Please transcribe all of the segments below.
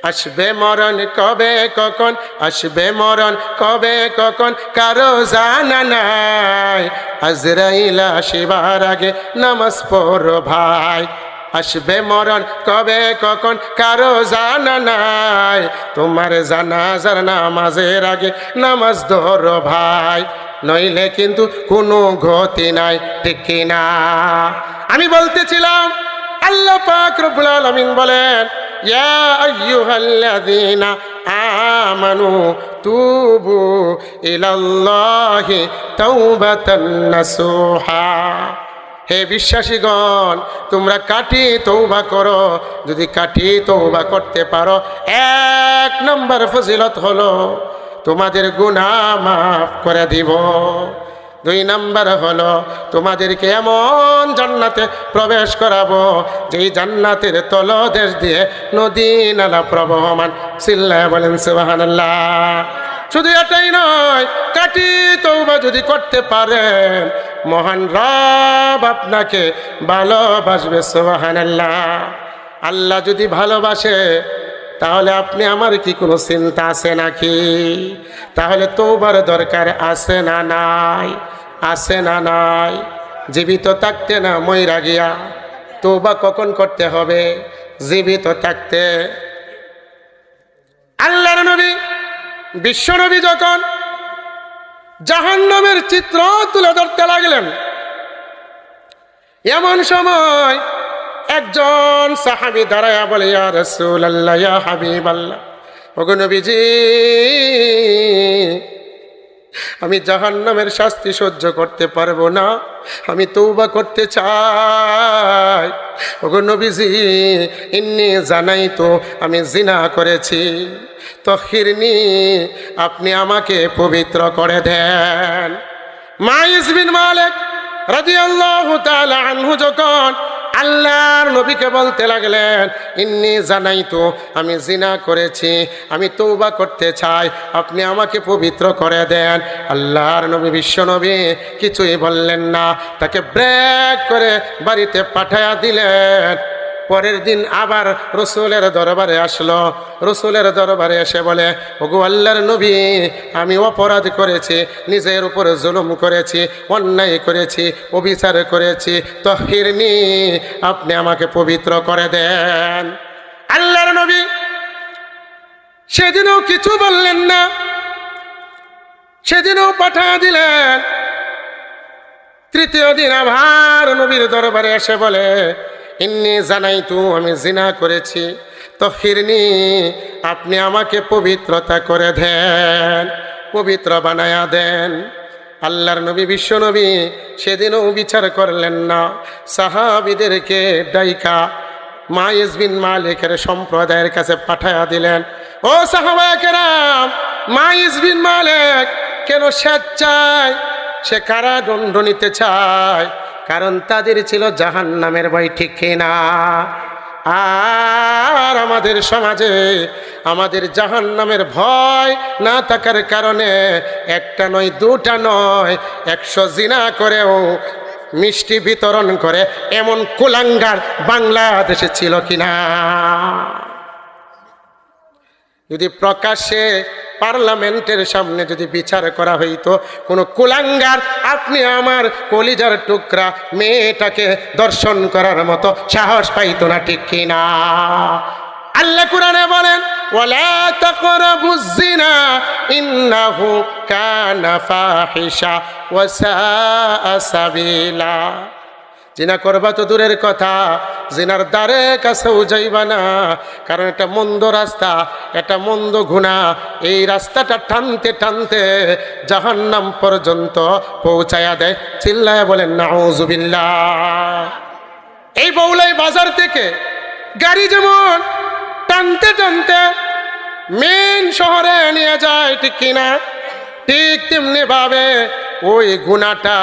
আসবে মরণ কবে কখন, আসবে মরণ কবে কখন কারো জানা নাই। আজরাইল আসিবার আগে নামাজ পড়ো ভাই। আসবে মরণ কবে কখন কারো জানা নাই। তোমার জানাজার নামাজের আগে নামাজ ধরো ভাই, নইলে কিন্তু কোনো গতি নাই, ঠিক কিনা? আমি বলতেছিলাম আল্লাহ পাক রব্বুল আলামিন বলেন, ইয়া আইয়ুহাল্লাযীনা আমানু তুবু ইলাল্লাহি তাওবাতান নাসুহা। হে বিশ্বাসীগণ, তোমরা কাটি তওবা করো। যদি কাটি তওবা করতে পারো, 1 নম্বর ফজিলত হলো তোমাদের গুনাহ মাফ করে দিব। 2 নম্বর হলো তোমাদেরকে এমন জান্নাতে প্রবেশ করাবো যেই জান্নাতের তলদেশ দিয়ে নদী নালা প্রবহমান। চিল্লায় বলেন সুবহানাল্লাহ। শুধু এটাই নয়, কাটি তওবা যদি করতে পারেন, মহান রব আপনাকে ভালোবাসবে। সুবহানাল্লাহ। আল্লাহ যদি ভালোবাসে তাহলে আপনি আমার কি কোনো চিন্তা আছে নাকি? তাহলে তওবার দরকার আছে না নাই? আছে না নাই? জীবিত থাকতে না মইরা গিয়া তওবা কখন করতে হবে? জীবিত থাকতে। আল্লাহর নবী বিশ্বনবী যখন জাহান্নামের চিত্র তুলে ধরতে লাগলেন, এমন সময় একজন সাহাবী দাঁড়ায়া বলে, ইয়া রাসূলুল্লাহ, ইয়া হাবিবাল্লাহ, ওগো নবীজি, আমি জাহান্নামের শাস্তি সহ্য করতে পারবো না, আমি তওবা করতে চাই। ওগো নবীজি, ইন্নী জানাইতু, আমি জিনা করেছি, তহিরনি, আপনি আমাকে পবিত্র করে দেন। মাইস বিন মালিক রাদিয়াল্লাহু তাআলা আনহু যখন আল্লাহর নবীকে বলতে লাগলেন, ইন্নী জানাইতু, আমি জিনা করেছি, আমি তওবা করতে চাই, আপনি আমাকে পবিত্র করে দেন। আল্লাহর নবী বিশ্ব নবী কিছুই বললেন না, তাকে ব্রেক করে বাড়িতে পাঠায়া দিলেন। পরের দিন আবার রসুলের দরবারে আসলো। রসুলের দরবারে এসে বলে, ওগো আল্লাহর নবী, আমি অপরাধ করেছি, নিজের উপরে জুলুম করেছি, অন্যায় করেছি, অবিচার করেছি, তহিরনি, আপনি আমাকে পবিত্র করে দেন। আল্লাহর নবী সেদিনও কিছু বললেন না, সেদিনও পাঠিয়ে দিলেন। তৃতীয় দিন আবার নবীর দরবারে এসে বলে, ইন্নী জানাইতু, আমি জিনা করেছি, তহিরনি, আপনি আমাকে পবিত্রতা করে দেন, পবিত্র বানায়া দেন। আল্লাহর নবী বিশ্ব নবী সেদিনও বিচার করলেন না। সাহাবীদেরকে ডাইকা মাইস বিন মালিকের সম্প্রদায়ের কাছে পাঠায়া দিলেন। ও সাহাবায়ে কেরাম, মাইস বিন মালিক কেন স্বেচ্ছায় সে কারাদণ্ড নিতে চায়? কারণ তাদের ছিল জাহান্নামের ভয়, ঠিক কিনা? আর আমাদের সমাজে আমাদের জাহান্নামের ভয় না থাকার কারণে একটা নয়, দুটা নয়, 100 জিনা করেও মিষ্টি বিতরণ করে এমন কুলাঙ্গার বাংলাদেশে ছিল কিনা? যদি প্রকাশ্যে পার্লামেন্টের সামনে যদি বিচার করা হইতো, কোনো কুলাঙ্গার আপনি আমার কলিজার টুকরা মেয়েটাকে দর্শন করার মতো সাহস পাইতো না, ঠিক কিনা? আল্লাহ কুরআনে বলেন, ওয়ালা তাকরাবুজ জিনা ইন্নাহু কানা ফাহিশা ওয়া সাআ সাবিলা। জিনা করবা তো দূরের কথা, জিনার দ্বারে কাছেও যাইবা না, কারণ এটা মন্দ রাস্তা, এটা মন্দ গুনাহ। এই রাস্তাটা টানতে টানতে জাহান্নাম পর্যন্ত পৌঁছায়া দেয়। চিল্লায়া বলেন নাউজুবিল্লাহ। এই বউলাই বাজার থেকে গাড়ি যেমন টানতে টানতে মেন শহরে নিয়ে যায়, ঠিক কিনা? ঠিক তেমনি ভাবে ওই গুনাহটা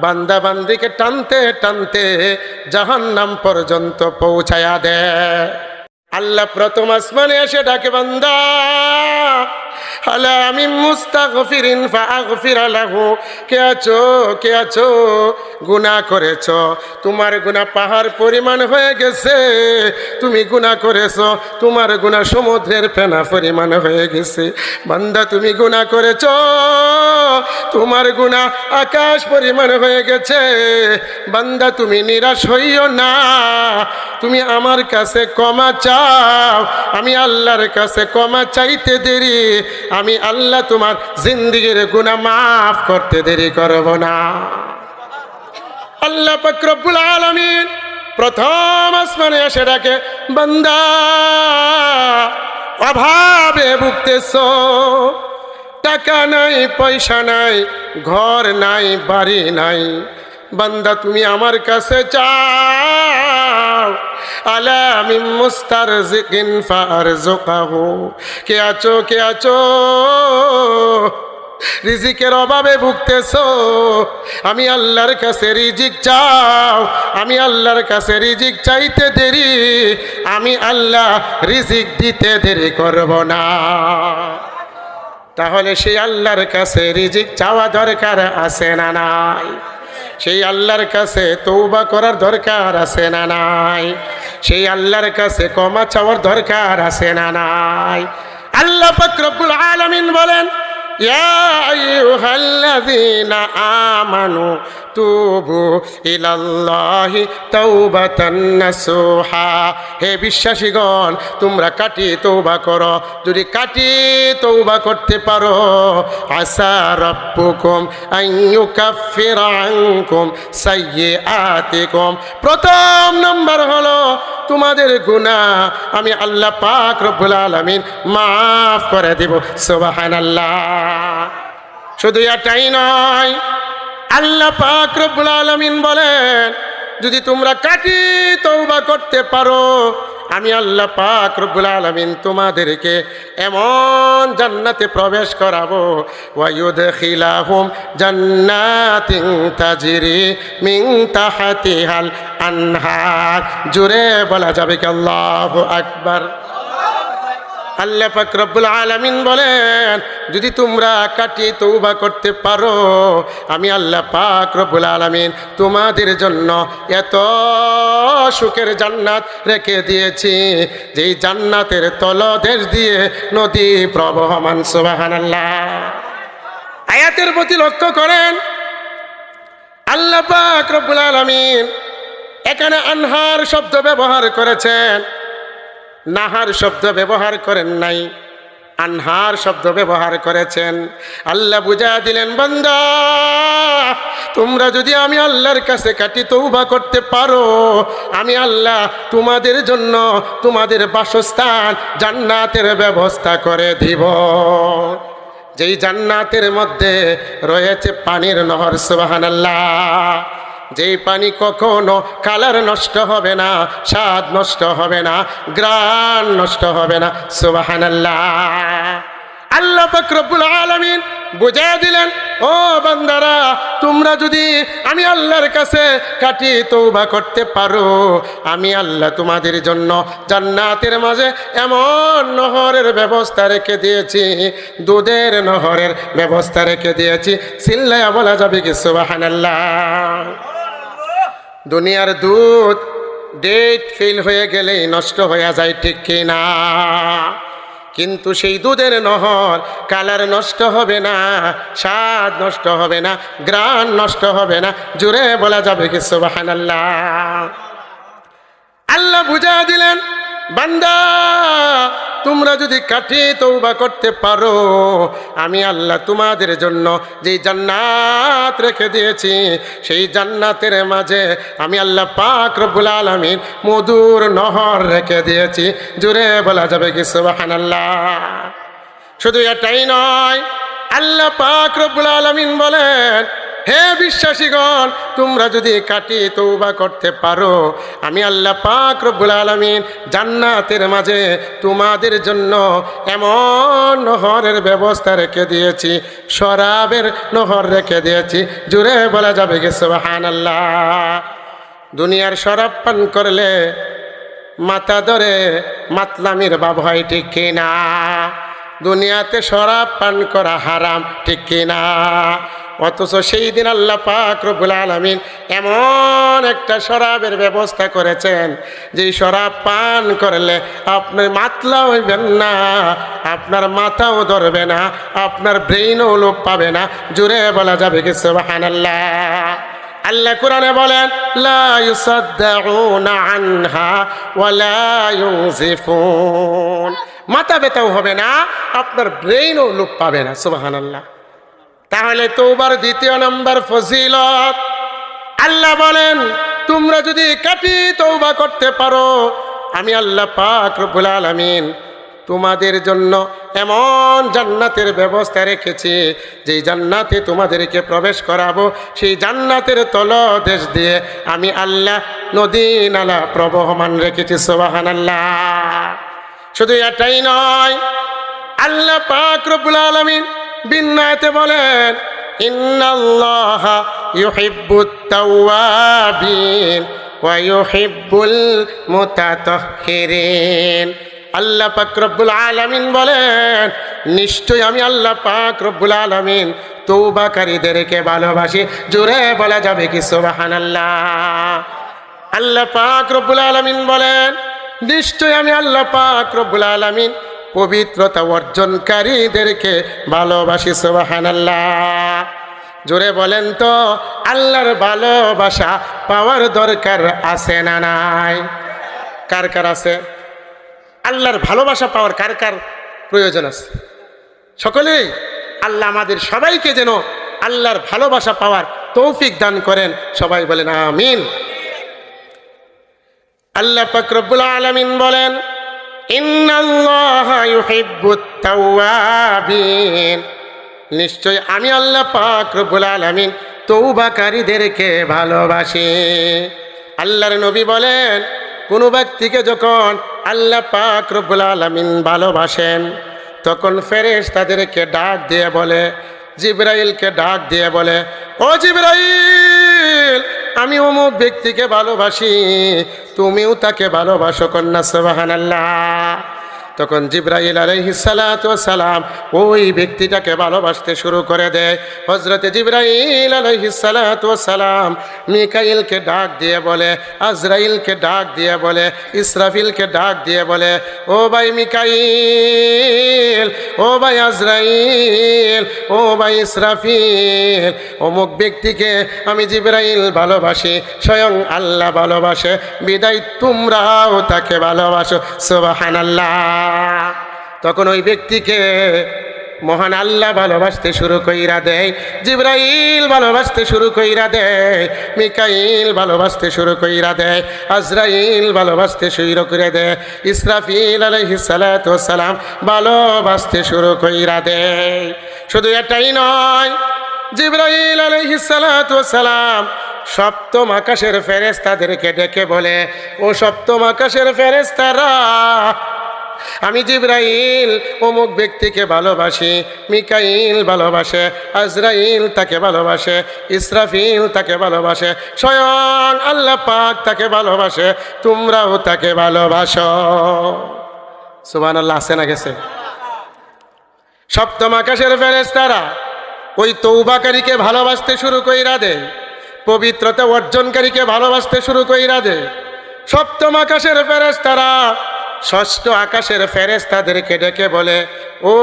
বান্দা বান্দিকে টানতে টানতে জাহান্নাম পর্যন্ত পৌঁছায়া দেয়। আল্লাহ প্রথম আসমানে এসে ডাকে, বান্দা আলা মিন মুস্তাগফিরিন ফাগফির লাহু। কে আছো গুনাহ করেছো, তোমার গুনাহ পাহাড় পরিমাণ হয়ে গেছে, তুমি গুনাহ করেছো, তোমার গুনাহ সমুদ্রের ফেনা পরিমাণ হয়ে গেছে। বান্দা তুমি গুনাহ করেছো, তোমার গুনাহ আকাশ পরিমাণ হয়ে গেছে। বান্দা তুমি নিরাশ হইও না, তুমি আমার কাছে ক্ষমা চাও, আমি আল্লাহর কাছে ক্ষমা চাইতে দেরি, আমি আল্লাহ তোমার জিন্দেগির গুনাহ মাফ করতে দেরি করব না। আল্লাহ পাক রব্বুল আলামিন প্রথম আসমানে এসে ডাকে, বান্দা অভাবে ভুগতেছো, টাকা নাই, পয়সা নাই, ঘর নাই, বাড়ি নাই, বান্দা তুমি আমার কাছে চাও। আলা মিন মুস্তারজিকিন ফারজুকাহু। কে আছো রিজিকের অভাবে ভুগতেছো, আমি আল্লাহর কাছে রিজিক চাও, আমি আল্লাহর কাছে রিজিক চাইতে দেরি, আমি আল্লাহ রিজিক দিতে দেরি করব না। তাহলে সেই আল্লাহর কাছে রিজিক চাওয়া দরকার আছে না নাই? সেই আল্লাহর কাছে তওবা করার দরকার আছে না নাই? সেই আল্লাহর কাছে ক্ষমা চাওয়ার দরকার আছে না নাই? আল্লাহ পাক রব্বুল আলামিন বলেন, ইয়া আইয়ুহাল্লাযীনা আমানু তুবু ইলাল্লাহি তাওবাতান নাসুহা। হে বিশ্বাসীগণ, তোমরা কাটি তওবা করো, যদি কাটি তওবা করতে পারো, আসা রাব্বুকুম আন ইউকাফিরা আনকুম সাইয়্যাতিকুম। প্রথম নাম্বার হলো তোমাদের গুনাহ আমি আল্লাহ পাক রব্বুল আলামিন মাফ করে দেব। সুবহানাল্লাহ। শুধু এটাই নয়, আল্লাহ পাক রব্বুল আলামিন বলেন, যদি তোমরা কাটি তওবা করতে পারো, আমি আল্লাহ পাক রব্বুল আলামিন তোমাদেরকে এমন জান্নাতে প্রবেশ করাবো, ওয়া ইউদখিলাহুম জান্নাতিন তাজরি মিন তাহতিহাল আনহার। জোরে বলা যাবে কি আল্লাহু আকবার? আল্লাহ পাক রব্বুল আলামিন বলেন, যদি তোমরা কাটি তওবা করতে পারো, আমি আল্লাহ পাক রব্বুল আলামিন তোমাদের জন্য এত সুখের জান্নাত রেখে দিয়েছি, যেই জান্নাতের তলদেশ দিয়ে নদী প্রবহমান। সুবহানাল্লাহ। আয়াতের প্রতি লক্ষ্য করেন, আল্লাহ পাক রব্বুল আলামিন এখানে আনহার শব্দ ব্যবহার করেছেন, নাহার শব্দ ব্যবহার করেন নাই, আনহার শব্দ ব্যবহার করেছেন। আল্লাহ বুঝা দিলেন, বান্দা তোমরা যদি আমি আল্লাহর কাছে কাটি তওবা করতে পারো, আমি আল্লাহ তোমাদের জন্য তোমাদের বাসস্থান জান্নাতের ব্যবস্থা করে দিব, যেই জান্নাতের মধ্যে রয়েছে পানির নহর। সুবহানাল্লাহ। যেই পানি কখনো কালার নষ্ট হবে না, স্বাদ নষ্ট হবে না, গ্রান নষ্ট হবে না। সুবহানাল্লাহ। আল্লাহ পাক রব্বুল আলামিন বুঝিয়ে দিলেন, ও বান্দারা, তোমরা যদি আমি আল্লাহর কাছে কাটি তওবা করতে পারো, আমি আল্লাহ তোমাদের জন্য জান্নাতের মাঝে এমন নহরের ব্যবস্থা রেখে দিয়েছি, দুধের নহরের ব্যবস্থা রেখে দিয়েছি। চিল্লায়া বলা যাবে কি সুবহানাল্লাহ? দুনিয়ার দুধ ডেট ফেল হয়ে গেলেই নষ্ট হয়ে যায়, ঠিক কিনা? কিন্তু সেই দুধের নহর কালার নষ্ট হবে না, স্বাদ নষ্ট হবে না, গ্রান নষ্ট হবে না। জোরে বলা যাবে কি সুবহানাল্লাহ? আল্লাহ বুঝা দিলেন, বান্দা তোমরা যদি কাটি তওবা করতে পারো, আমি আল্লাহ তোমাদের জন্য যেই জান্নাত রেখে দিয়েছি, সেই জান্নাতের মাঝে আমি আল্লাহ পাক রব্বুল আলামিন মধুর নহর রেখে দিয়েছি। জোরে বলা যাবে কি সুবহানাল্লাহ? শুধু এটাই নয়, আল্লাহ পাক রব্বুল আলামিন বলেন, হে বিশ্বাসীগণ, তোমরা যদি কাটি তওবা করতে পারো, আমি আল্লাহ পাক রব্বুল আলামিন জান্নাতের মাঝে তোমাদের জন্য এমন নহরের ব্যবস্থা রেখে দিয়েছি, শরাবের নহর রেখে দিয়েছি। জোরে বলা যাবে কি সুবহানাল্লাহ? দুনিয়ার শরাব পান করলে মাথা ধরে মাতলামির ভাব হয়, ঠিক কিনা? দুনিয়াতে শরাব পান করা হারাম, ঠিক কিনা? অথচ সেই দিন আল্লাহ পাক রব্বুল আলামিন এমন একটা শরাবের ব্যবস্থা করেছেন, যেই শরাব পান করলে আপনি মাতলা হইবেন না, আপনার মাথাও ধরবে না, আপনার ব্রেইনও লোপ পাবে না। জোরে বলা যাবে কি সুবহানাল্লাহ? আল্লাহ কোরআনে বলেন, লা ইউসাদ্দাউনা আনহা ওয়ালা ইউনজিফুন, মাথা ব্যথাও হবে না, আপনার ব্রেইনও লোপ পাবে না। সুবহানাল্লাহ। তাহলে তওবার দ্বিতীয় নম্বর ফজিলত, আল্লাহ বলেন তোমরা যদি কাপি তওবা করতে পারো, আমি আল্লাহ পাক রব্বুল আলামিন তোমাদের জন্য এমন জান্নাতের ব্যবস্থা রেখেছি, যেই জান্নাতে তোমাদেরকে প্রবেশ করাবো। সেই জান্নাতের তলদেশ দিয়ে আমি আল্লাহ নদী নালা প্রবহমান রেখেছি। সুবহানাল্লাহ। শুধু এটাই নয়, আল্লাহ পাক রব্বুল আলামিন বিন্নাতে বলেন, ইন্নাল্লাহা ইউহিব্বুত তাওয়াবিন ওয়া ইউহিব্বুল মুতাতাহহিরিন। আল্লাহ পাক রব্বুল আলামিন বলেন, নিশ্চয় আমি আল্লাহ পাক রব্বুল আলামিন তওবাকারীদেরকে ভালোবাসি। জোরে বলা যাবে কি সুবহানাল্লাহ? আল্লাহ পাক রব্বুল আলামিন বলেন, নিশ্চয় আমি আল্লাহ পাক রব্বুল আলামিন পবিত্রতা অর্জনকারীদেরকে ভালোবাসি। সুবহানাল্লাহ। জোরে বলেন তো, আল্লাহর ভালোবাসা পাওয়ার দরকার আছে না নাই? কার কার আছে? আল্লাহর ভালোবাসা পাওয়ার কার কার প্রয়োজন আছে? সকলেই। আল্লাহ আমাদের সবাইকে যেন আল্লাহর ভালোবাসা পাওয়ার তৌফিক দান করেন। সবাই বলেন আমিন। আল্লাহ পাক রব্বুল আলামিন বলেন, ইন্নাল্লাহা ইউহিব্বুত তাওয়াবিন, নিশ্চয় আমি আল্লাহ পাক রব্বুল আলামিন তওবাকারীদেরকে ভালোবাসি। আল্লাহর নবী বলেন, কোনো ব্যক্তিকে যখন আল্লাহ পাক রব্বুল আলামিন ভালোবাসেন, তখন ফেরেশতাদেরকে ডাক দিয়ে বলে, জিবরাইলকে ডাক দিয়ে বলে, ও জিবরাইল, আমি অমুক ব্যক্তিকে ভালোবাসি, তুমিও তাকে ভালোবাসো কন্যা। সুবহানাল্লাহ। তখন জিবরাইল আলাইহিস সালাতু ওয়াস সালাম ওই ব্যক্তিটাকে ভালোবাসতে শুরু করে দেয়। হযরতে জিবরাইল আলাইহিস সালাতু ওয়াস সালাম মিকাইলকে ডাক দিয়ে বলে, আজরাইলকে ডাক দিয়ে বলে, ইসরাফিলকে ডাক দিয়ে বলে, ও ভাই মিকাইল, ও ভাই আজরাইল, ও ভাই ইসরাফিল, অমুক ব্যক্তিকে আমি জিবরাইল ভালোবাসি, স্বয়ং আল্লাহ ভালোবাসে, বিদায় তোমরাও তাকে ভালোবাসো। সুবহানাল্লাহ। তখন ওই ব্যক্তিকে মহান আল্লাহ ভালোবাসতে শুরু কইরা দেয়, জিবরাইল ভালোবাসতে শুরু কইরা দেয়, মিকাইল ভালোবাসতে শুরু কইরা দেয়, আজরাইল ভালোবাসতে শুরু করে দেয়, ইসরাফিল আলাইহিস সালাতু ওয়াস সালাম ভালোবাসতে শুরু কইরা দেয়। শুধু এটাই নয়, জিবরাইল আলাইহিস সালাতু ওয়াস সালাম সপ্তম আকাশের ফেরেশতাদেরকে ডেকে বলে, ও সপ্তম আকাশের ফেরেশতারা, আমি জিবরাইল অমুক ব্যক্তিকে ভালোবাসি, মিকাইল ভালোবাসে, আজরাইল তাকে ভালোবাসে, ইসরাফিল তাকে ভালোবাসে, স্বয়ং আল্লাহ পাক তাকে ভালোবাসে, তোমরাও তাকে ভালোবাসো। সুবহানাল্লাহ। আছে না গেছে? সপ্তম আকাশের ফেরেশতারা ওই তওবাকারীকে ভালোবাসতে শুরু কইরা দেয়, পবিত্রতা অর্জনকারীকে ভালোবাসতে শুরু কইরা দেয়। সপ্তম আকাশের ফেরেশতারা ষষ্ঠ আকাশের ফেরেশতাদেরকে ডেকে বলে, ও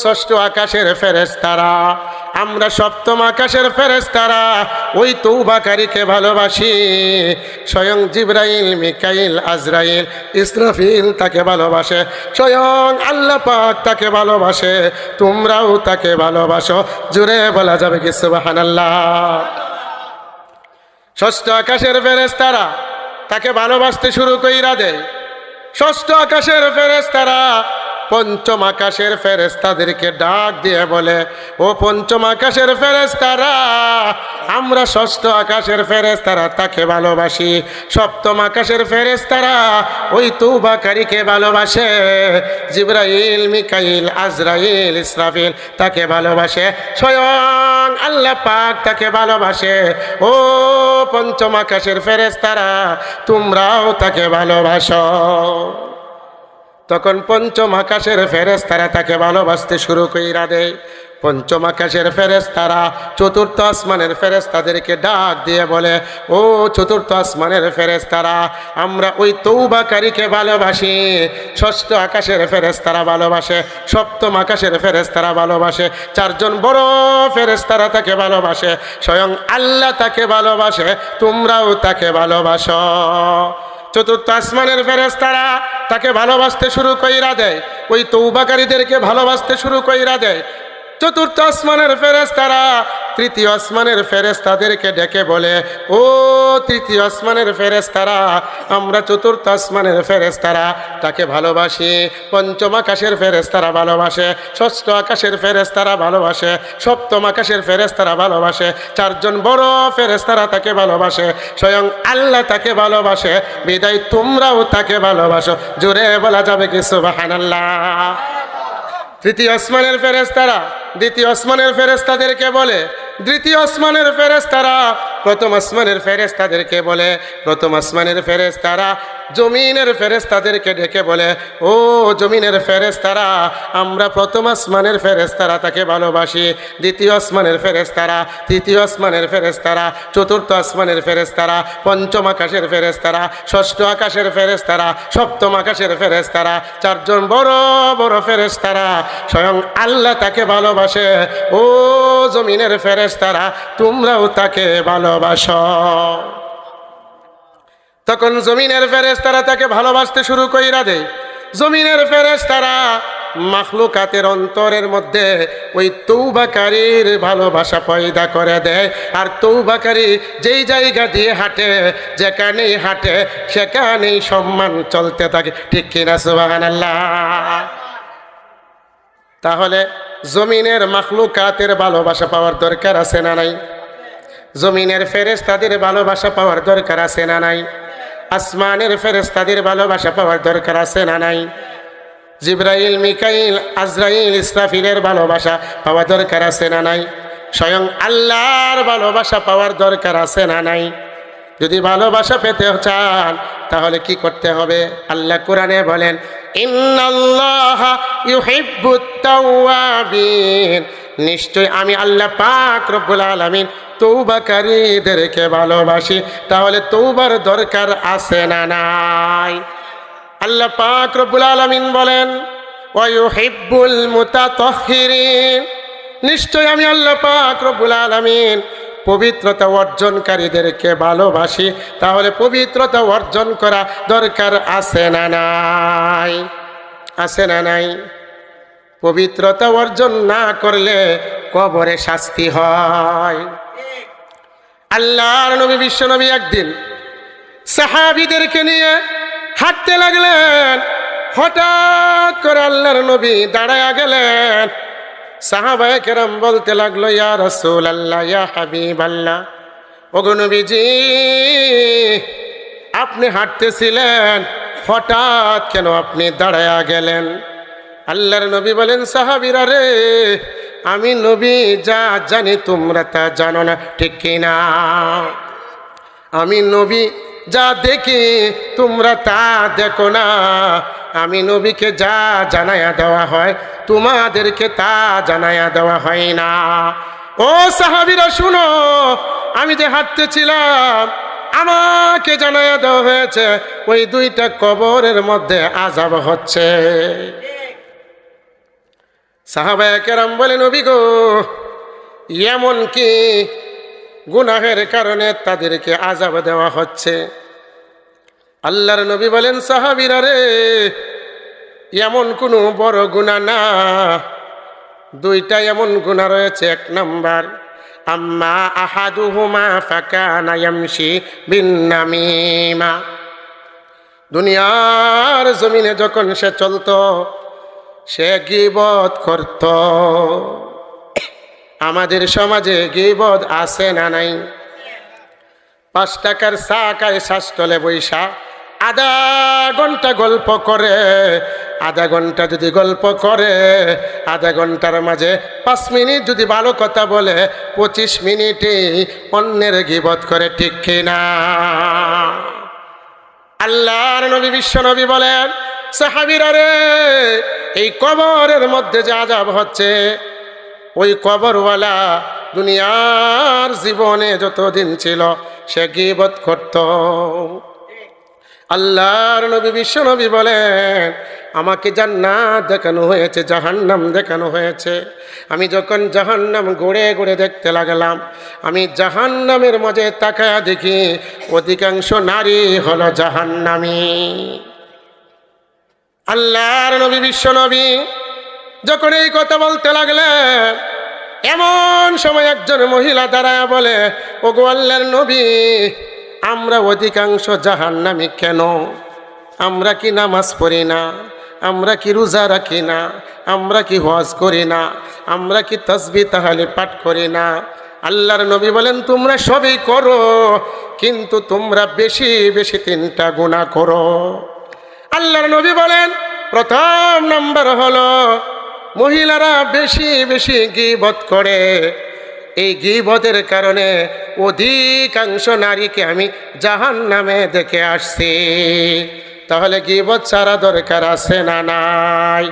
ষষ্ঠ আকাশের ফেরেশতারা, আমরা সপ্তম আকাশের ফেরেশতারা ওই তওবাকারীকে ভালোবাসি, স্বয়ং জিবরাইল, মিকাইল, আজরাইল, ইসরাফিল তাকে ভালোবাসে, স্বয়ং আল্লাহ পাক তাকে ভালোবাসে, তোমরাও তাকে ভালোবাসো। জোরে বলা যাবে কি সুবহানাল্লাহ? ষষ্ঠ আকাশের ফেরেশতারা তাকে ভালোবাসতে শুরু কইরা দেয়। ষষ্ঠ আকাশের ফেরেশতারা পঞ্চম আকাশের ফেরেশতাদেরকে ডাক দিয়ে বলে, ও পঞ্চম আকাশের ফেরেশতারা, আমরা ষষ্ঠ আকাশের ফেরেশতারা তাকে ভালোবাসি, সপ্তম আকাশের ফেরেশতারা ওই তওবাকারীকে ভালোবাসে, জিবরাইল, মিকাইল, আজরাইল, ইসরাফিল তাকে ভালোবাসে, স্বয়ং আল্লাহ পাক তাকে ভালোবাসে। ও পঞ্চম আকাশের ফেরেশতারা, তোমরাও তাকে ভালোবাসো। তখন পঞ্চম আকাশের ফেরেশতারা তাকে ভালোবাসতে শুরু কইরা দেয়। পঞ্চম আকাশের ফেরেশতারা চতুর্থ আসমানের ফেরেশতাদেরকে ডাক দিয়ে বলে, ও চতুর্থ আসমানের ফেরেশতারা, আমরা ওই তৌবাকারীকে ভালোবাসি। ষষ্ঠ আকাশের ফেরেশতারা ভালোবাসে, সপ্তম আকাশের ফেরেশতারা ভালোবাসে, চারজন বড় ফেরেশতারা তাকে ভালোবাসে, স্বয়ং আল্লাহ তাকে ভালোবাসে, তোমরাও তাকে ভালোবাসো। চতুর্থ আসমানের ফেরেশতারা তাকে ভালোবাসতে শুরু কইরা দেয়, ওই তৌবাকারীদেরকে ভালোবাসতে শুরু কইরা দেয়। চতুর্থ আসমানের ফেরেশতারা তৃতীয় আসমানের ফেরেশতাদেরকে ডেকে বলে, ও তৃতীয় আসমানের ফেরেশতারা, আমরা চতুর্থ আসমানের ফেরেশতারা তাকে ভালোবাসি। পঞ্চম আকাশের ফেরেশতারা ভালোবাসে, ষষ্ঠ আকাশের ফেরেশতারা ভালোবাসে, সপ্তম আকাশের ফেরেশতারা ভালোবাসে, চারজন বড় ফেরেশতারা তাকে ভালোবাসে, স্বয়ং আল্লাহ তাকে ভালোবাসে, বিদায় তোমরাও তাকে ভালোবাসো। জোরে বলা যাবে কি সুবহানাল্লাহ? তৃতীয় আসমানের ফেরেশতারা দ্বিতীয় আসমানের ফেরেশতাদেরকে বলে, দ্বিতীয় আসমানের ফেরেশতারা প্রথম আসমানের ফেরেশতাদেরকে বলে, প্রথম আসমানের ফেরেশতারা জমিনের ফেরেশতাদেরকে ডেকে বলে, ও জমিনের ফেরেশতারা, আমরা প্রথম আসমানের ফেরেশতারা তাকে ভালোবাসি। দ্বিতীয় আসমানের ফেরেশতারা, তৃতীয় আসমানের ফেরেশতারা, চতুর্থ আসমানের ফেরেশতারা, পঞ্চম আকাশের ফেরেশতারা, ষষ্ঠ আকাশের ফেরেশতারা, সপ্তম আকাশের ফেরেশতারা, চারজন বড় বড় ফেরেশতারা, স্বয়ং আল্লাহ তাকে ভালোবাসে। ও জমিনের ফেরেশতারা, তোমরাও তাকে ভালোবাসো। তখন জমিনের ফেরেশতারা তাকে ভালোবাসতে শুরু কইরা দেয়। জমিনের ফেরেশতারা মাখলুকাতের অন্তরের মধ্যে ওই তৌবাকারীর ভালোবাসা পয়দা করে দেয়। আর তৌবাকারী যেই জায়গা দিয়ে হাঁটে, যেখানেই হাঁটে, সেখানেই সম্মান চলতে থাকে। ঠিক কিনা সুবহানাল্লাহ? তাহলে জমিনের মাখলুকাতের ভালোবাসা পাওয়ার দরকার আছে না নাই? জমিনের ফেরেশতাদের ভালোবাসা পাওয়ার দরকার আছে না নাই? আসমানের ফেরেশতাদের ভালোবাসা পাওয়ার দরকার আছে না নাই? জিবরাইল, মিকাইল, আজরাইল, ইসরাফিলের ভালোবাসা পাওয়ার দরকার আছে না নাই? স্বয়ং আল্লাহর ভালোবাসা পাওয়ার দরকার আছে না নাই? যদি ভালোবাসা পেতে চান তাহলে কি করতে হবে? আল্লাহ কোরআনে বলেন, ইন্নাল্লাহা ইউহিব্বুত তাওয়াবিন, নিশ্চয় আমি আল্লাহ পাক রব্বুল আলামিন তৌবাকারীদেরকে ভালোবাসি। তাহলে তৌবার দরকার আছে না নাই? আল্লাহ পাক রব্বুল আলামিন বলেন, ওয়া ইউহিব্বুল মুতাতাহহিরিন, নিশ্চয় আমি আল্লাহ পাক রব্বুল আলামিন পবিত্রতা অর্জনকারীদেরকে ভালোবাসি। তাহলে পবিত্রতা অর্জন করা দরকার আছে না নাই? আছে না নাই? পবিত্রতা অর্জন না করলে কবরে শাস্তি হয়। আল্লাহর নবী বিশ্বনবী একদিন সাহাবীদেরকে নিয়ে হাঁটতে লাগলেন। হঠাৎ করে আল্লাহর নবী দাঁড়ায়া গেলেন। সাহাবায়ে কেরাম বলতে লাগলো, ইয়া রাসূলুল্লাহ, ইয়া হাবিবাল্লাহ, ওগো নবীজি, আপনি হাঁটতেছিলেন, হঠাৎ কেন আপনি দাঁড়ায়া গেলেন? আল্লাহর নবী বলেন, সাহাবীরা রে, আমি নবী যা জানি তোমরা তা জানো না। ঠিক কিনা? আমি নবী যা দেখি তোমরা তা দেখো না। আমি নবীকে যা জানায়া দেওয়া হয় তোমাদেরকে তা জানায়া দেওয়া হয় না। ও সাহাবীরা শুনো, আমি যে হাঁটতেছিলাম আমাকে জানায়া দেওয়া হয়েছে ওই দুইটা কবরের মধ্যে আযাব হচ্ছে। সাহাবায়ে কেরাম বলে, নবী গো, এমন কি গুনাহের কারণে তাদেরকে আযাব দেওয়া হচ্ছে? আল্লাহর নবী বলেন, সাহাবীরা রে, এমন কোনো বড় গুনাহ না, দুইটা এমন গুনাহ রয়েছে। এক নাম্বার, আম্মা আহাদুহুমা ফাকানা ইয়ামশি বিন্নামিমা, দুনিয়ার জমিনে যখন সে চলতো সে গীবত করত। আমাদের সমাজে গীবত আছে না নাই? 5 টাকার চা খায় শ্বাসতলে বৈশা আধা ঘন্টা গল্প করে। আধা ঘন্টা যদি গল্প করে, আধা ঘন্টার মাঝে 5 মিনিট যদি ভালো কথা বলে, 25 মিনিটই অন্যের গীবত করে। ঠিক কিনা? আল্লাহর নবী বিশ্ব নবী বলেন, সাহাবীরা রে, এই কবরের মধ্যে যে আযাব হচ্ছে, ওই কবরওয়ালা দুনিয়ার জীবনে যতদিন ছিল সে গীবত করত। আল্লাহর নবী বিশ্ব নবী বলেন, আমাকে জান্নাত দেখানো হয়েছে, জাহান্নাম দেখানো হয়েছে। আমি যখন জাহান্নাম ঘুরে ঘুরে দেখতে লাগলাম, আমি জাহান্নামের মাঝে তাকায়া দেখি অধিকাংশ নারী হলো জাহান্নামী। আল্লাহর নবী বিশ্ব নবী যখন এই কথা বলতে লাগলেন, এমন সময় একজন মহিলা দাঁড়ায় বলে, ওগো আল্লাহর নবী, আমরা অধিকাংশ জাহান্নামী কেন? আমরা কি নামাজ পড়ি না? আমরা কি রোজা রাখি না? আমরা কি হজ করি না? আমরা কি তাসবিহ তাহলিল পাঠ করি না? আল্লাহর নবী বলেন, তোমরা সবই করো, কিন্তু তোমরা বেশি বেশি তিনটা গুনাহ করো। আল্লাহর নবী বলেন, প্রথম নাম্বার হলো মহিলারা বেশি বেশি গীবত করে। এই গীবতের কারণে অধিকাংশ নারীকে আমি জাহান্নামে দেখে আসছি। তাহলে গীবত ছাড়া দরকার আছে না নাই?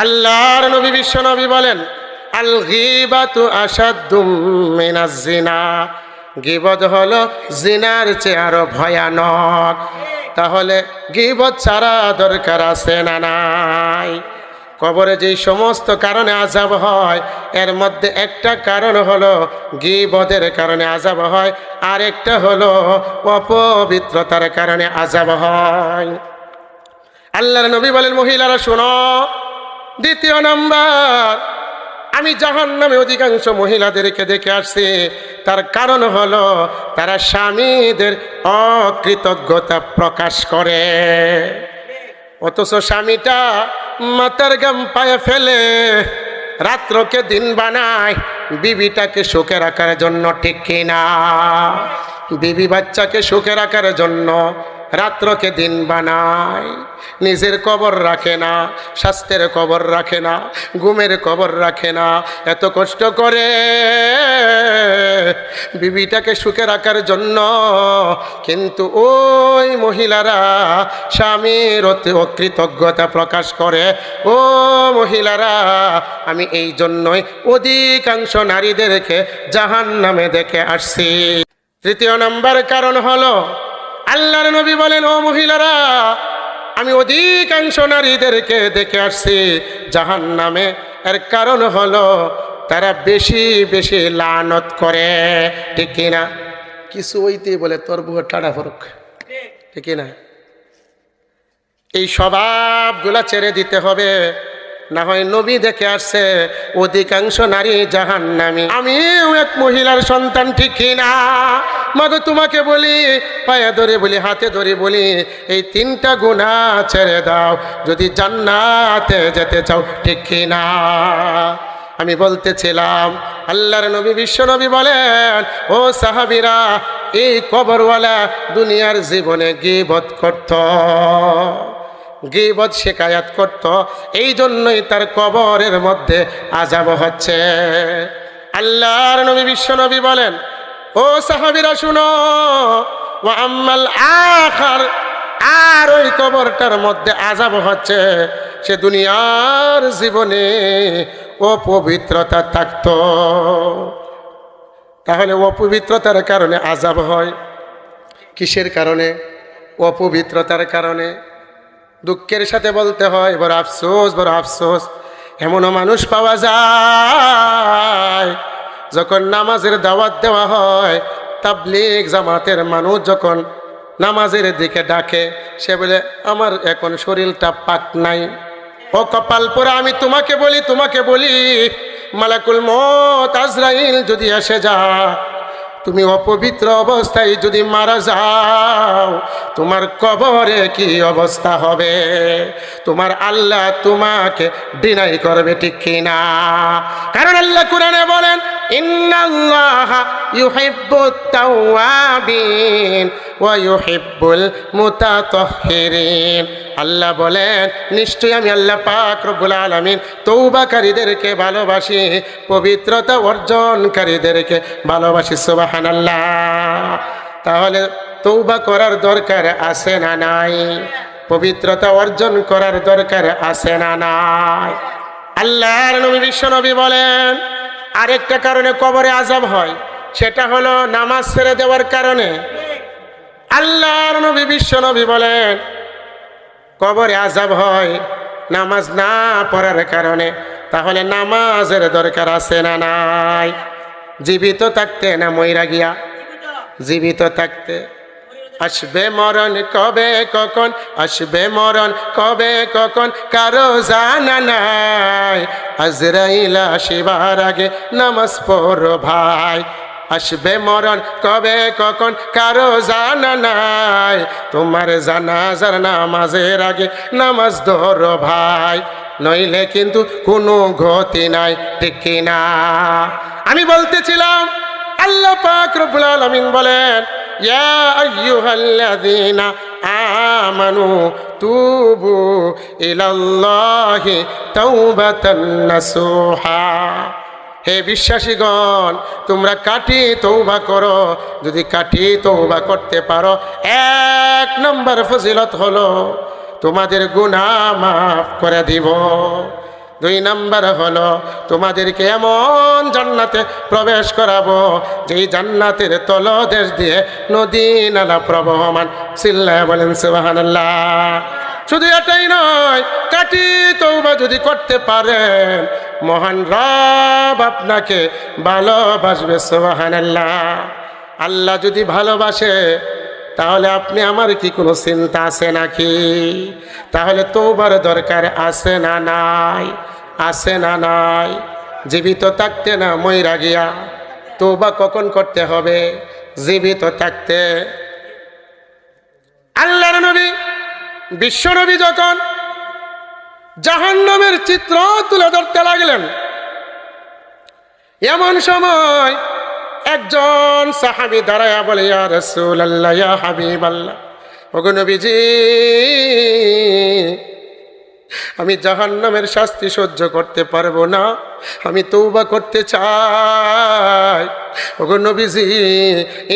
আল্লাহর নবী বিশ্ব নবী বলেন, আল গীবাতু আশাদ্দুম মিনাজ জিনা, গীবত হলো জিনার চেয়ে আরো ভয়ানক। তাহলে গীবত ছাড়া দরকার আছে না নাই? কবরে যেই সমস্ত কারণে আযাব হয়, এর মধ্যে একটা কারণ হলো গীবতের কারণে আযাব হয়, আর একটা হলো অপবিত্রতার কারণে আযাব হয়। আল্লাহর নবী বলেন, মহিলারা শোনো, দ্বিতীয় নাম্বার, আমি জাহান্নামে অধিকাংশ মহিলাদেরকে দেখে আসছি। তার কারণ হলো তারা স্বামীদের অকৃতজ্ঞতা প্রকাশ করে, অথচ স্বামীটা মাথার গাম পায়ে ফেলে রাত্রকে দিন বানায় বিবিটাকে সুখে রাখার জন্য, ঠিক কিনা? বিবি বাচ্চাকে সুখে রাখার জন্য রাত্রকে দিন বানায়, নিজের কবর রাখে না, স্বাস্থ্যের কবর রাখে না, ঘুমের কবর রাখে না, এত কষ্ট করে বিবিটাকে সুখে রাখার জন্য। কিন্তু ওই মহিলারা স্বামীর অতি অকৃতজ্ঞতা প্রকাশ করে। ও মহিলারা, আমি এই জন্যই অধিকাংশ নারীদেরকে জাহান্নামে দেখে আসছি। তৃতীয় নাম্বার কারণ হলো, আল্লাহর নবী বলেন, ও মহিলারা, আমি অধিকাংশ নারীদেরকে দেখে আসছি জাহান্নামে। এর কারণ হলো তারা বেশি বেশি লানত করে, ঠিক কিনা? কিছু ওইতেই বলে তোর বুয়া টাড়া ফরক, ঠিক কিনা? এই স্বভাবগুলা ছেড়ে দিতে হবে, না হয় নবী দেখে আসছে অধিকাংশ নারী জাহান্নামী। আমিও এক মহিলার সন্তান, ঠিক কিনা? মাগো তোমাকে বলি, পায়ে ধরে বলি, হাতে ধরে বলি, এই তিনটা গুনাহ ছেড়ে দাও যদি জান্নাতে যেতে চাও, ঠিক কিনা? আমি বলতেছিলাম, আল্লাহর নবী বিশ্ব নবী বলেন, ও সাহাবীরা, এই কবরওয়ালা দুনিয়ার জীবনে গীবত করত, গীবত শিকায়াত করত, এই জন্যই তার কবরের মধ্যে আযাব হচ্ছে। আল্লাহর নবী বিশ্ব নবী বলেন, ও সাহাবীরা শুনো, ওয়া আম্মাল আখার, আর ওই কবরটার মধ্যে আযাব হচ্ছে, সে দুনিয়ার জীবনে অপবিত্রতা থাকতো। তাহলে অপবিত্রতার কারণে আযাব হয়, কিসের কারণে? অপবিত্রতার কারণে। দুঃখের সাথে বলতে হয়, বড় আফসোস, বড় আফসোস, এমনও মানুষ পাওয়া যায় যখন নামাজের দাওয়াত দেওয়া হয়, তাবলীগ জামাতের মানুষ যখন নামাজের দিকে ডাকে, সে বলে আমার এখন শরীরটা পাক নাই। ও কপাল পোড়া, আমি তোমাকে বলি, মালাকুল মউত আজরাইল যদি এসে যায়, তুমি অপবিত্র অবস্থায় যদি মারা যাও, তোমার কবরে কি অবস্থা হবে? তোমার আল্লাহ তোমাকে ডিনাই করবে, ঠিক কিনা? কারণ আল্লাহ কুরআনে বলেন, ইন্নাল্লাহা ইউহিব্বুত তাওয়াবিন ওয়া ইউহিব্বুল মুতাতাহহিরিন। আল্লাহ বলেন, নিশ্চয়ই আমি আল্লাহ পাক রব্বুল আলামিন তওবাকারীদেরকে ভালোবাসি, পবিত্রতা অর্জনকারীদেরকে ভালোবাসি। সুবহানাল্লাহ। তাহলে তওবা করার দরকার আছে না নাই? পবিত্রতা অর্জন করার দরকার আছে না নাই? আল্লাহর নবী বিশ্ব নবী বলেন আরেকটা কারণে কবরে আযাব হয়, সেটা হলো নামাজ ছেড়ে দেওয়ার কারণে। আল্লাহর নবী বিশ্ব নবী বলেন কবরে আযাব হয় নামাজ না পড়ার কারণে। তাহলে নামাজের দরকার আছে না নাই? জীবিত থাকতে না মইরা গিয়া? জীবিত থাকতে। আসবে মরণ কবে কখন, আসবে মরণ কবে কখন কারো জানা নাই। আজরাইল আসিবার আগে নামাজ পড়ো ভাই। আসবে মরণ কবে কখন কারো জানা নাই। তোমার জানাজার নামাজের আগে নামাজ ধরো ভাই, নইলে কিন্তু কোনো গতি নাই, ঠিক কি না? আমি বলতেছিলাম আল্লাহ পাক রব্বুল আলামিন বলেন ইয়া আইয়ুহাল্লাযীনা আমানু তুবু ইলাল্লাহি তাওবাতান নাসুহা। হে বিশ্বাসীগণ, তোমরা কাটি তওবা করো। যদি কাটি তওবা করতে পারো, 1 নম্বর ফজিলত হলো তোমাদের গুনাহ মাফ করে দিব। 2 নম্বর হলো তোমাদেরকে এমন জান্নাতে প্রবেশ করাবো যেই জান্নাতের তলদেশ দিয়ে নদী নালা প্রবহমান। চিল্লায় বলেন সুবহানাল্লাহ। শুধু এটাই নয়, কাটি তওবা যদি করতে পারেন, মহান রব আপনাকে ভালোবাসবে। সুবহানাল্লাহ। আল্লাহ যদি ভালোবাসে তাহলে আপনি আমার কি কোনো চিন্তা আছে নাকি? তাহলে তওবার দরকার আছে না নাই? আছে না নাই? জীবিত থাকতে না মইরা গিয়া? তওবা কখন করতে হবে? জীবিত থাকতে। আল্লাহর নবী বিশ্ব নবী যখন জাহান্নামের চিত্র তুলে ধরতে লাগলেন, এমন সময় একজন সাহাবী দাঁড়ায়া বলে ইয়া রাসূলুল্লাহ, ইয়া হাবিবাল্লাহ, ওগো নবীজি, আমি জাহান্নামের শাস্তি সহ্য করতে পারবো না, আমি তওবা করতে চাই। ওগো নবীজি,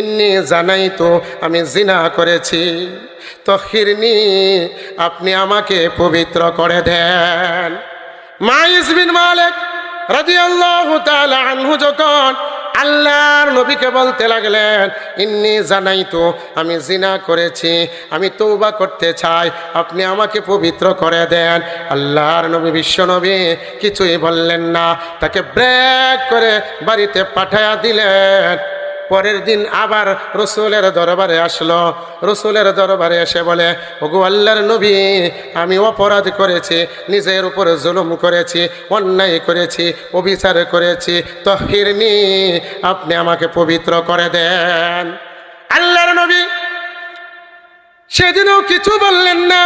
ইন্নী জানাইতু, আমি জিনা করেছি, তহিরনি, আপনি আমাকে পবিত্র করে দেন। মাইস বিন মালিক রাদিয়াল্লাহু তাআলা আনহু যখন আল্লাহর নবীকে বলতে লাগলেন ইন্নী জানাইতু, আমি জিনা করেছি, আমি তওবা করতে চাই, আপনি আমাকে পবিত্র করে দেন। আল্লাহর নবী বিশ্ব নবী কিছুই বললেন না, তাকে ব্রেক করে বাড়িতে পাঠায়া দিলেন। পরের দিন আবার রসুলের দরবারে আসলো। রসুলের দরবারে এসে বলে ওগো আল্লাহর নবী, আমি অপরাধ করেছি, নিজের উপরে জুলুম করেছি, অন্যায় করেছি, অবিচার করেছি, তহিরনি, আপনি আমাকে পবিত্র করে দেন। আল্লাহর নবী সেদিনও কিছু বললেন না,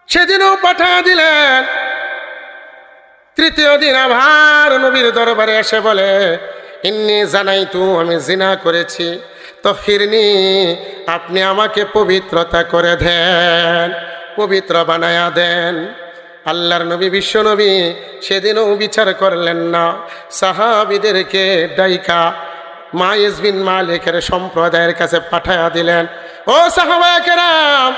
সেদিনও পাঠিয়ে দিলেন। তৃতীয় দিন আবার নবীর দরবারে এসে বলে ইন্নী জানাইতু, আমি জিনা করেছি, তহিরনি, আপনি আমাকে পবিত্রতা করে দেন, পবিত্র বানায়া দেন। আল্লাহর নবী বিশ্ব নবী সেদিনও বিচার করলেন না, সাহাবীদেরকে ডাইকা মাইস বিন মালিকের সম্প্রদায়ের কাছে পাঠায়া দিলেন। ও সাহাবায়ে কেরাম,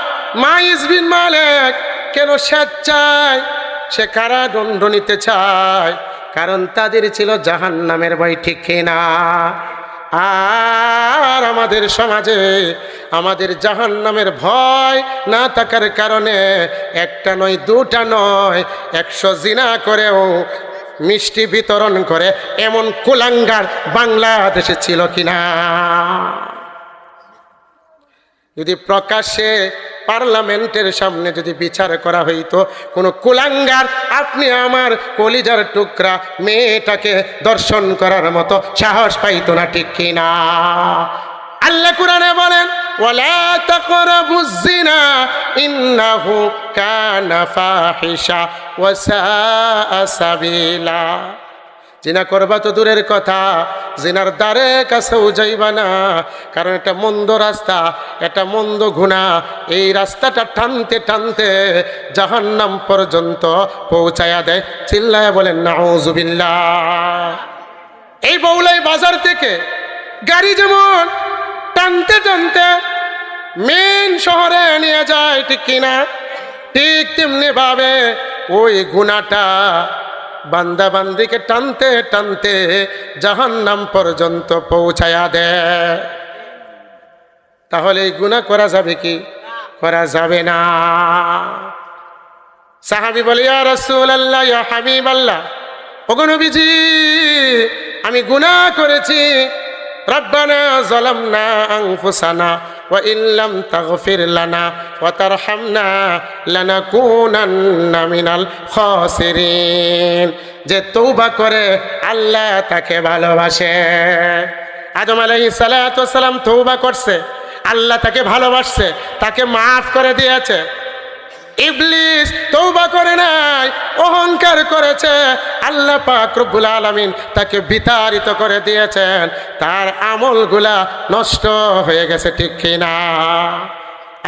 মাইস বিন মালিক কেন স্বেচ্ছায় সে কারাদণ্ড নিতে চায়? কারণ তাদের ছিল জাহান্নামের ভয়, ঠিক কিনা? আর আমাদের সমাজে আমাদের জাহান্নামের ভয় না থাকার কারণে একটা নয়, দুটা নয়, 100 জিনা করেও মিষ্টি বিতরণ করে এমন কুলাঙ্গার বাংলাদেশে ছিল কিনা? যদি প্রকাশ্যে পার্লামেন্টের সামনে যদি বিচার করা হইতো, কোনো কুলাঙ্গার আপনি আমার কলিজার টুকরা মেয়েটাকে দর্শন করার মতো সাহস পাইতো না, ঠিক কিনা? আল্লাহ কুরআনে বলেন ওয়ালা তাকরাবুজ জিনা ইন্নাহু কানা ফাহিশা ওয়া সাআ সাবিলা। জিনা করবা তো দূরের কথা, জিনার দ্বারে কাছেও যাইবা না, কারণ এটা মন্দ রাস্তা, এটা মন্দ গুনাহ। এই রাস্তাটা টানতে টানতে জাহান্নাম পর্যন্ত পৌঁছায়া দেয়। চিল্লায়া বলেন নাউজুবিল্লাহ। এই বউলাই বাজার থেকে গাড়ি যেমন টানতে টানতে মেন শহরে নিয়ে যায়, ঠিক কিনা? ঠিক তেমনি ভাবে ওই গুনাহটা বান্দা বান্দিকে টানতে টানতে জাহান্নাম পর্যন্ত পৌঁছায়া দেয়। তাহলে এই গুনাহ করা যাবে কি? করা যাবে না। সাহাবী বলে, ইয়া রাসূলুল্লাহ, ইয়া হাবিবাল্লাহ, ওগো নবীজি, আমি গুনাহ করেছি। রব্বানা যালামনা আনফুসানা ওয়া ইল্লাম তাগফির লানা ওয়া তারহামনা লানাকুনান্না মিনাল খাসিরিন। যে তওবা করে আল্লাহ তাকে ভালোবাসে। আদম আলাইহিস সালাতু ওয়াস সালাম তওবা করছে, আল্লাহ তাকে ভালোবাসছে, তাকে মাফ করে দিয়েছে। ইবলিস তওবা করে নাই, অহংকার করেছে, আল্লাহ পাক রব্বুল আলামিন তাকে বিতাড়িত করে দিয়েছেন, তার আমলগুলা নষ্ট হয়ে গেছে, ঠিক কিনা?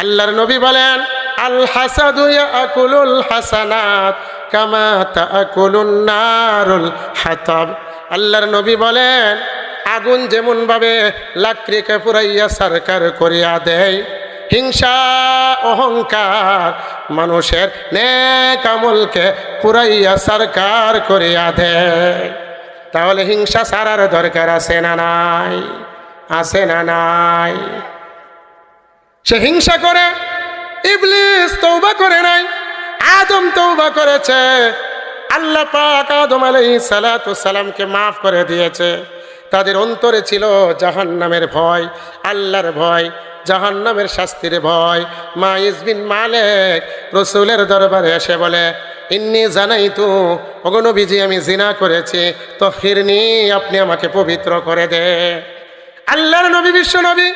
আল্লাহর নবী বলেন, আল হাসাদু ইয়াকুলুল হাসানাত কামা তাকুলুন নারুল হাতাব। আল্লাহর নবী বলেন, আগুন যেমন ভাবে লাকড়িকে পুরাইয়া সরকার করিয়া দেয়, হিংসা অহংকার মানুষের নেক আমলকে পুরাইয়া সরকার করিয়া দেয়। তাহলে হিংসা ছাড়ার দরকার আছে না নাই? আছে না নাই? সে হিংসা করে। ইবলিস তওবা করে নাই, আদম তওবা করেছে, আল্লাহ পাক আদম আলাইহিস সালাতু ওয়াস সালামকে মাফ করে দিয়েছে। তাদের অন্তরে ছিল জাহান্নামের ভয়, আল্লাহর ভয়, জাহান্নামের শাস্তির ভয়। মাইজ বিন মালিক রাসূলের দরবারে এসে বলে, ইন্নী জানাইতু, ওগো নবীজি, আমি জিনা করেছি, তাহহিরনি, আপনি আমাকে পবিত্র করে দে। আল্লাহর নবী, বিশ্ব নবী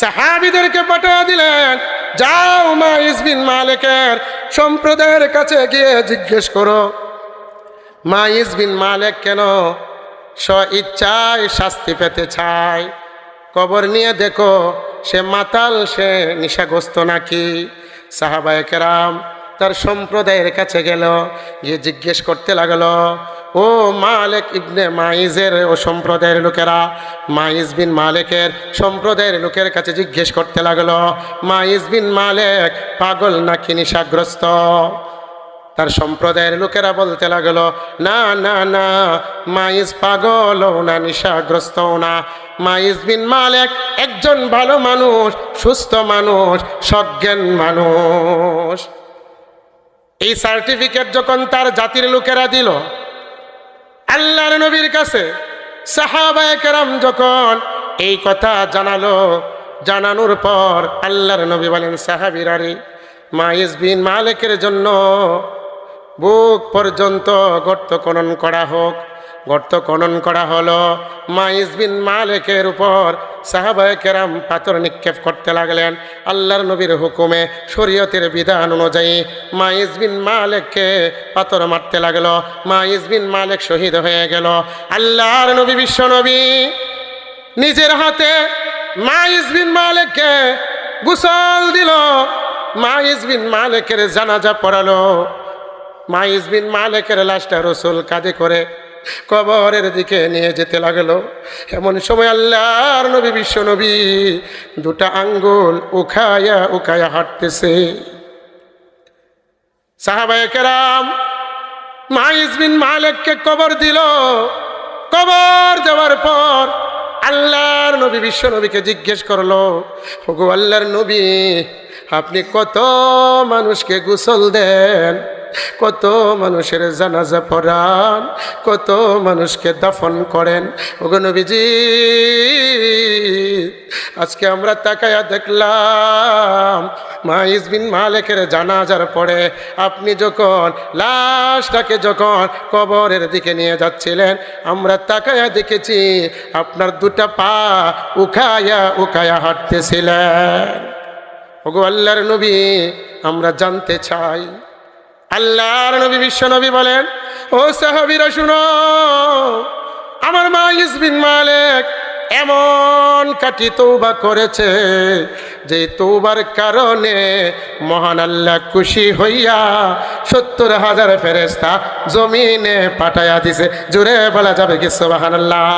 সাহাবীদেরকে পাঠিয়ে দিলেন, যাও মাইজ বিন মালিকের সম্প্রদায়ের কাছে গিয়ে জিজ্ঞেস করো, মাইজ বিন মালিক কেন স্ব ইচ্ছায় শাস্তি পেতে চায়? কবর নিয়ে দেখো, সে মাতাল, সে নিশাগ্রস্ত নাকি? সাহাবায়ে কেরাম তার সম্প্রদায়ের কাছে গেল, গিয়ে জিজ্ঞেস করতে লাগলো, ও মালিক ইবনে মাইজের ও সম্প্রদায়ের লোকেরা, মাইজ বিন মালিকের সম্প্রদায়ের লোকের কাছে জিজ্ঞেস করতে লাগলো, মাইজ বিন মালিক পাগল নাকি নিশাগ্রস্ত? তার সম্প্রদায়ের লোকেরা বলতে লাগলো, না না না, মাইজ পাগলও না, নিশাগ্রস্তও না, মাইজ বিন মালিক একজন ভালো মানুষ, সুস্থ মানুষ, সজ্ঞান মানুষ। এই সার্টিফিকেট যখন তার জাতির লোকেরা দিল আল্লাহর নবীর কাছে, সাহাবায়ে কেরাম যখন এই কথা জানালো, জানানোর পর আল্লাহর নবী বলেন, সাহাবীরা রে, মাইজ বিন মালিকের জন্য বুক পর্যন্ত গর্ত খনন করা হোক। গর্ত খনন করা হলো। মাইজ বিন মালিকের উপর সাহাবায়ে কেরাম পাথর নিক্ষেপ করতে লাগলেন। আল্লাহর নবীর হুকুমে, শরীয়তের বিধান অনুযায়ী মাইজ বিন মালিককে পাথর মারতে লাগলো। মাইজ বিন মালিক শহীদ হয়ে গেল। আল্লাহর নবী, বিশ্ব নবী নিজের হাতে মাইজ বিন মালিককে গোসল দিল, মাইজ বিন মালিকের জানাজা পড়ালো। মাইজ বিন মালিকের লাশটা রাসূল কাঁধে করে কবরের দিকে নিয়ে যেতে লাগলো। এমন সময় আল্লাহর নবী, বিশ্ব নবী দুটা আঙ্গুল উখায়া উখায়া হাঁটতেছে। সাহাবায়ে কেরাম মাইজ বিন মালিককে কবর দিল। কবর দেওয়ার পর আল্লাহর নবী, বিশ্ব নবীকে জিজ্ঞেস করলো, ওগো আল্লাহর নবী, আপনি কত মানুষকে গোসল দেন, কত মানুষের জানাজা পড়ান, কত মানুষকে দাফন করেন? ওগো নবীজি, আজকে আমরা তাকায়া দেখলাম মাইজ বিন মালিকের জানাজার পরে আপনি যখন লাশটাকে যখন কবরের দিকে নিয়ে যাচ্ছিলেন, আমরা তাকায়া দেখেছি আপনার দুটা পা উখায়া উখায়া হাঁটতেছিলেন। ওগো আল্লাহর নবী, আমরা জানতে চাই। আল্লাহর নবী, বিশ্ব নবী বলেন, ও সাহাবীরা শুনো, আমার মাইজ বিন মালিক এমন কাটি তওবা করেছে যে তওবার কারণে মহান আল্লাহ খুশি হইয়া ৭০,০০০ ফেরেশতা জমিনে পাঠাইয়া দিছে। জোরে বলা যাবে কি সুবহানাল্লাহ?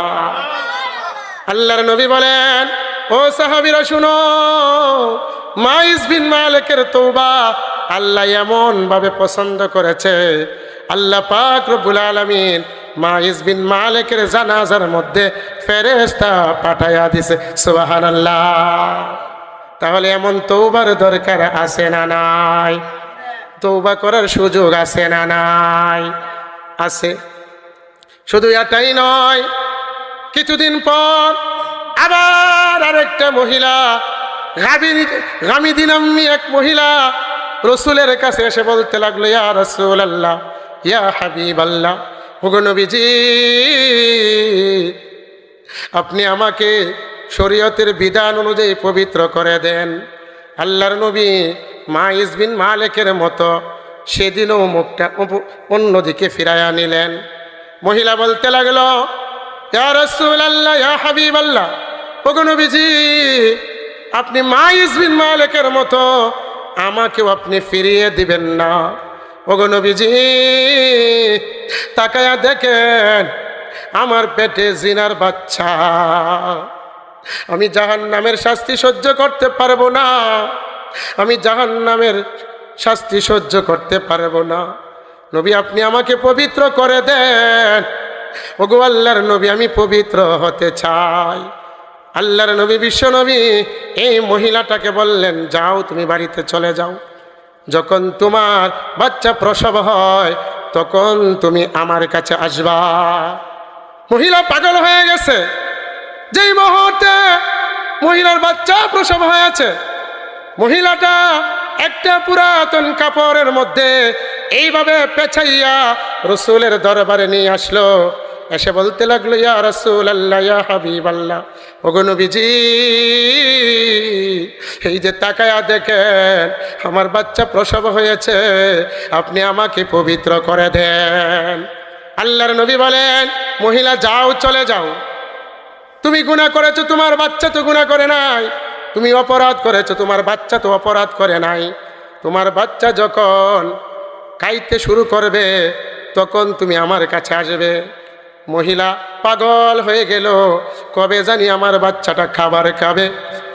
আল্লাহর নবী বলেন, ও সাহাবীরা শুনো, মাইজ বিন মালিকের তওবা আল্লাহ এমন ভাবে পছন্দ করেছে, আল্লাহ পাক রব্বুল আলামিন মাইজ বিন মালিকের জানাজার মধ্যে ফেরেশতা পাঠায়া দিছে। সুবহানাল্লাহ। তাহলে এমন তওবার দরকার আছে না নাই? তওবা করার সুযোগ আছে না নাই? আছে। শুধু এটাই নয়, কিছুদিন পর আবার আরেকটা মহিলা, গামিদী নাম্নী এক মহিলা রসুলের কাছে এসে বলতে লাগলো, ইয়া রাসূলুল্লাহ, ইয়া হাবিবাল্লাহ, ওগো নবীজি, আপনি আমাকে শরীয়তের বিধান অনুযায়ী পবিত্র করে দেন। আল্লাহর নবী মাইজ বিন মালিকের মতো সেদিনও মুখটা অন্যদিকে ফিরাইয়া নিলেন। মহিলা বলতে লাগলো, ইয়া রাসূলুল্লাহ, ইয়া হাবিবাল্লাহ, ওগো নবীজি, আপনি মাইজ বিন মালিকের মতো আমাকেও আপনি ফিরিয়ে দিবেন না? ওগো নবীজি, তাকায়া দেখেন আমার পেটে জিনার বাচ্চা, আমি জাহান্নামের শাস্তি সহ্য করতে পারবো না, আমি জাহান্নামের শাস্তি সহ্য করতে পারবো না। নবী, আপনি আমাকে পবিত্র করে দেন। ওগো আল্লাহর নবী, আমি পবিত্র হতে চাই। আল্লাহর নবী, বিশ্ব নবী এই মহিলাটাকে বললেন, যাও তুমি বাড়িতে চলে যাও, যখন তোমার বাচ্চা প্রসব হয় তখন তুমি আমার কাছে আসবা। মহিলা পাগল হয়ে গেছে। যেই মুহূর্তে মহিলার বাচ্চা প্রসব হয়েছে, মহিলাটা একটা পুরাতন কাপড়ের মধ্যে এইভাবে পেঁচাইয়া রসুলের দরবারে নিয়ে আসলো। এসে বলতে লাগলো, ইয়া রাসূলুল্লাহ, ইয়া হাবিবাল্লাহ, ওগো নবীজি, এই যে তাকায়া দেখেন আমার বাচ্চা প্রসব হয়েছে, আপনি আমাকে পবিত্র করে দেন। আল্লাহর নবী বলেন, মহিলা যাও, চলে যাও, তুমি গুনাহ করেছো, তোমার বাচ্চা তো গুনাহ করে নাই। তুমি অপরাধ করেছো, তোমার বাচ্চা তো অপরাধ করে নাই। তোমার বাচ্চা যখন খাইতে শুরু করবে তখন তুমি আমার কাছে আসবে। মহিলা পাগল হয়ে গেল, কবে জানি আমার বাচ্চাটা খাবার খাবে,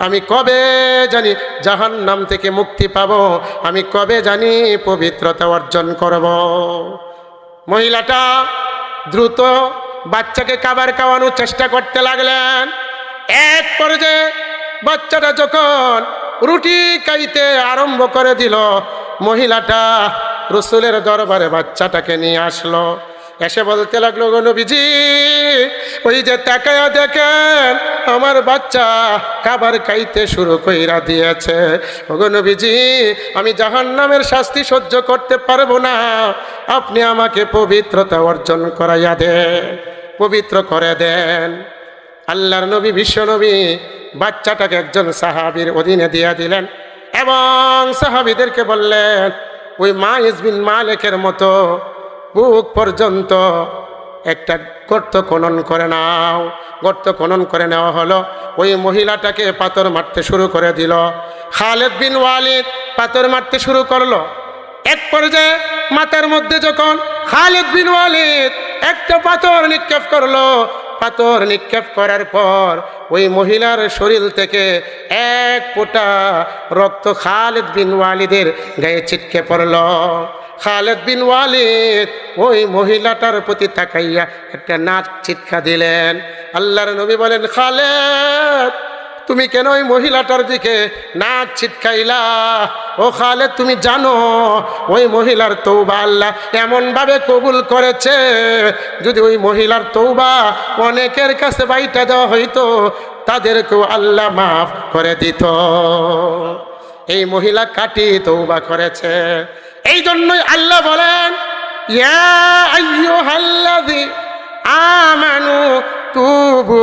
আমি কবে জানি জাহান্নাম থেকে মুক্তি পাবো, আমি কবে জানি পবিত্রতা অর্জন করব। মহিলাটা দ্রুত বাচ্চাকে খাবার খাওয়ানোর চেষ্টা করতে লাগলেন। এক পর্যায়ে বাচ্চাটা যখন রুটি খাইতে আরম্ভ করে দিল, মহিলাটা রসুলের দরবারে বাচ্চাটাকে নিয়ে আসলো। এসে বলতে লাগলো, গো নবীজি, ওই যে তাকায়া দেখেন আমার বাচ্চা খাবার খাইতে শুরু কইরা দিয়েছে। গো নবীজি, আমি জাহান্নামের শাস্তি সহ্য করতে পারবো না, আপনি আমাকে পবিত্রতা অর্জন করাইয়া দেন, পবিত্র করে দেন। আল্লাহর নবী, বিশ্ব নবী বাচ্চাটাকে একজন সাহাবীর অধীনে দিয়ে দিলেন এবং সাহাবীদেরকে বললেন, ওই মাইজ বিন মালিকের মতো বুক পর্যন্ত একটা গর্ত খনন করে নাও। গর্ত খনন করে নেওয়া হলো। ওই মহিলাটাকে পাথর মারতে শুরু করে দিল। খালিদ বিন ওয়ালিদ পাথর মারতে শুরু করলো। এক পর্যায়ে মাথার মধ্যে যখন খালিদ বিন ওয়ালিদ একটা পাথর নিক্ষেপ করলো, পাথর নিক্ষেপ করার পর ওই মহিলার শরীর থেকে এক ফোঁটা রক্ত খালিদ বিন ওয়ালিদের গায়ে ছিটকে পড়ল। খালিদ বিন ওয়ালিদ ওই মহিলাটার প্রতি তাকাইয়া একটা নাক চিৎকা দিলেন। আল্লাহর নবী বলেন, খালিদ, তুমি কেন ওই মহিলাটার দিকে নাক ছিটকাইলা? ও খালিদ, তুমি জানো ওই মহিলার তওবা আল্লাহ এমনভাবে কবুল করেছে, যদি ওই মহিলার তওবা অনেকের কাছে বাইটা দেওয়া হইতো তাদেরকেও আল্লাহ মাফ করে দিত। এই মহিলা কাটি তওবা করেছে। এই জন্যই আল্লাহ বলেন, ইয়া আইয়ুহাল্লাযী আমানু তুবু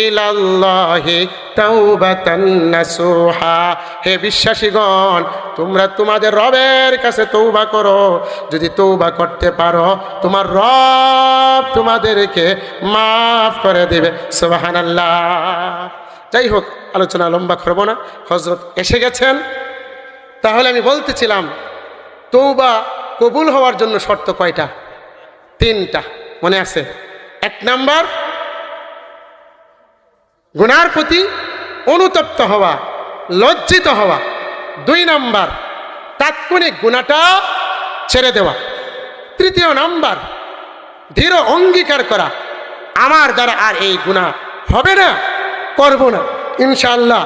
ইলাল্লাহি তাওবাতান নাসুহা। হে বিশ্বাসীগণ, তোমরা তোমাদের রবের কাছে তওবা করো। যদি তওবা করতে পারো, তোমার রব তোমাদেরকে মাফ করে দেবে। সুবহানাল্লাহ। যাই হোক, আলোচনা লম্বা করব না, হযরত এসে গেছেন। তাহলে আমি বলতেছিলাম, তওবা কবুল হওয়ার জন্য শর্ত কয়টা? 3টা, মনে আছে? 1 নাম্বার, গুনার প্রতি অনুতপ্ত হওয়া, লজ্জিত হওয়া। 2 নাম্বার তাৎক্ষণিক গুনাহটা ছেড়ে দেওয়া। 3 নাম্বার দৃঢ় অঙ্গীকার করা, আমার দ্বারা আর এই গুনাহ হবে না, করব না ইনশাআল্লাহ।